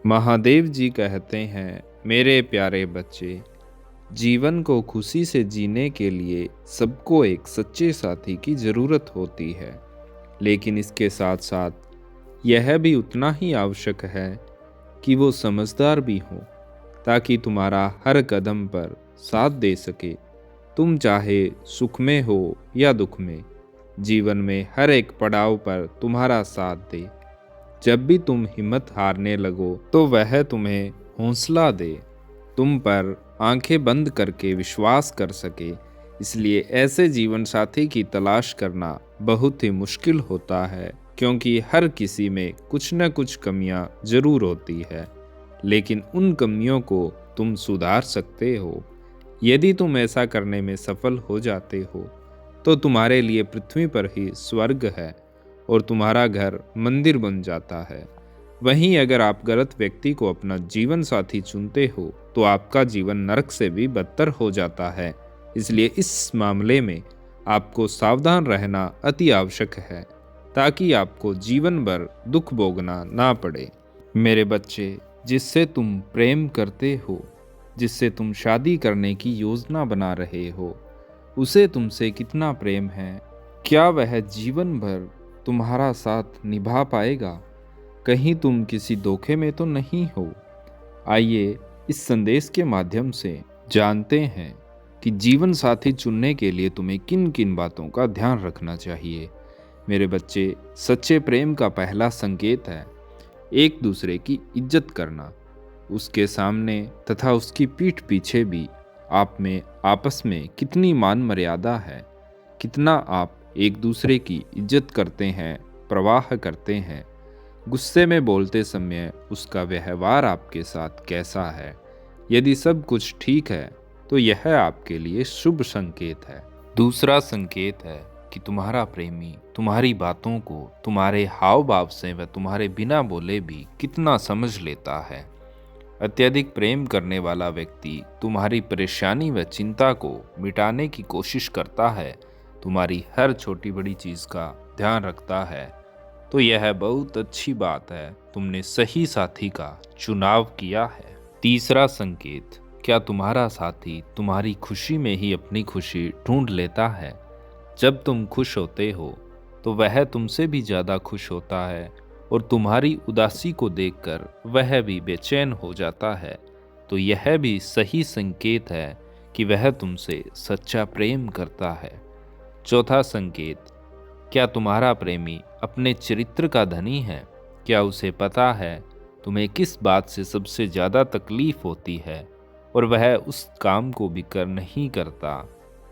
महादेव जी कहते हैं, मेरे प्यारे बच्चे, जीवन को खुशी से जीने के लिए सबको एक सच्चे साथी की ज़रूरत होती है। लेकिन इसके साथ साथ यह भी उतना ही आवश्यक है कि वो समझदार भी हो, ताकि तुम्हारा हर कदम पर साथ दे सके। तुम चाहे सुख में हो या दुख में, जीवन में हर एक पड़ाव पर तुम्हारा साथ दे। जब भी तुम हिम्मत हारने लगो तो वह तुम्हें हौसला दे, तुम पर आंखें बंद करके विश्वास कर सके। इसलिए ऐसे जीवन साथी की तलाश करना बहुत ही मुश्किल होता है, क्योंकि हर किसी में कुछ न कुछ कमियां जरूर होती है। लेकिन उन कमियों को तुम सुधार सकते हो। यदि तुम ऐसा करने में सफल हो जाते हो तो तुम्हारे लिए पृथ्वी पर ही स्वर्ग है और तुम्हारा घर मंदिर बन जाता है। वहीं अगर आप गलत व्यक्ति को अपना जीवन साथी चुनते हो तो आपका जीवन नरक से भी बदतर हो जाता है। इसलिए इस मामले में आपको सावधान रहना अति आवश्यक है, ताकि आपको जीवन भर दुख भोगना ना पड़े। मेरे बच्चे, जिससे तुम प्रेम करते हो, जिससे तुम शादी करने की योजना बना रहे हो, उसे तुमसे कितना प्रेम है? क्या वह जीवन भर तुम्हारा साथ निभा पाएगा? कहीं तुम किसी धोखे में तो नहीं हो? आइए इस संदेश के माध्यम से जानते हैं कि जीवन साथी चुनने के लिए तुम्हें किन किन बातों का ध्यान रखना चाहिए। मेरे बच्चे, सच्चे प्रेम का पहला संकेत है एक दूसरे की इज्जत करना। उसके सामने तथा उसकी पीठ पीछे भी आप में आपस में कितनी मान मर्यादा है, कितना आप एक दूसरे की इज्जत करते हैं, प्रवाह करते हैं। गुस्से में बोलते समय उसका व्यवहार आपके साथ कैसा है। यदि सब कुछ ठीक है तो यह आपके लिए शुभ संकेत है। दूसरा संकेत है कि तुम्हारा प्रेमी तुम्हारी बातों को तुम्हारे हाव भाव से व तुम्हारे बिना बोले भी कितना समझ लेता है। अत्यधिक प्रेम करने वाला व्यक्ति तुम्हारी परेशानी व चिंता को मिटाने की कोशिश करता है, तुम्हारी हर छोटी बड़ी चीज़ का ध्यान रखता है। तो यह बहुत अच्छी बात है, तुमने सही साथी का चुनाव किया है। तीसरा संकेत, क्या तुम्हारा साथी तुम्हारी खुशी में ही अपनी खुशी ढूंढ लेता है? जब तुम खुश होते हो तो वह तुमसे भी ज़्यादा खुश होता है और तुम्हारी उदासी को देखकर वह भी बेचैन हो जाता है। तो यह भी सही संकेत है कि वह तुमसे सच्चा प्रेम करता है। चौथा संकेत, क्या तुम्हारा प्रेमी अपने चरित्र का धनी है? क्या उसे पता है तुम्हें किस बात से सबसे ज़्यादा तकलीफ होती है और वह उस काम को भी नहीं करता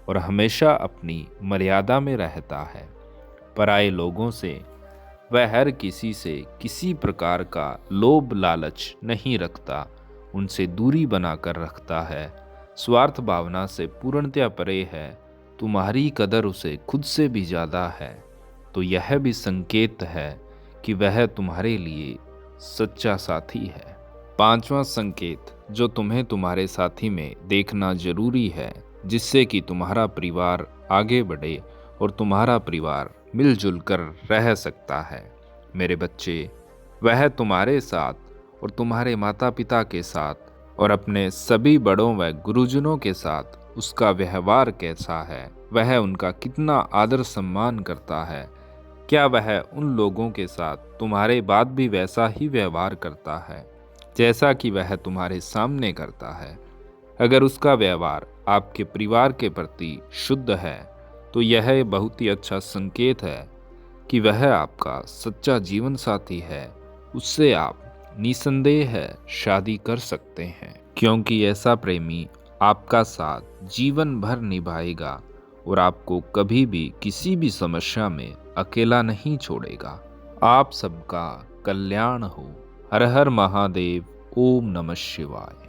और हमेशा अपनी मर्यादा में रहता है। पराये लोगों से वह हर किसी से किसी प्रकार का लोभ लालच नहीं रखता, उनसे दूरी बनाकर रखता है, स्वार्थ भावना से पूर्णतया परे है। तुम्हारी कदर उसे खुद से भी ज़्यादा है। तो यह भी संकेत है कि वह तुम्हारे लिए सच्चा साथी है। पांचवा संकेत जो तुम्हें तुम्हारे साथी में देखना जरूरी है, जिससे कि तुम्हारा परिवार आगे बढ़े और तुम्हारा परिवार मिलजुल कर रह सकता है। मेरे बच्चे, वह तुम्हारे साथ और तुम्हारे माता पिता के साथ और अपने सभी बड़ों व गुरुजनों के साथ उसका व्यवहार कैसा है, वह उनका कितना आदर सम्मान करता है। क्या वह उन लोगों के साथ तुम्हारे बाद भी वैसा ही व्यवहार करता है जैसा कि वह तुम्हारे सामने करता है? अगर उसका व्यवहार आपके परिवार के प्रति शुद्ध है तो यह बहुत ही अच्छा संकेत है कि वह आपका सच्चा जीवन साथी है। उससे आप निसंदेह शादी कर सकते हैं, क्योंकि ऐसा प्रेमी आपका साथ जीवन भर निभाएगा और आपको कभी भी किसी भी समस्या में अकेला नहीं छोड़ेगा। आप सबका कल्याण हो। हर हर महादेव। ओम नमः शिवाय।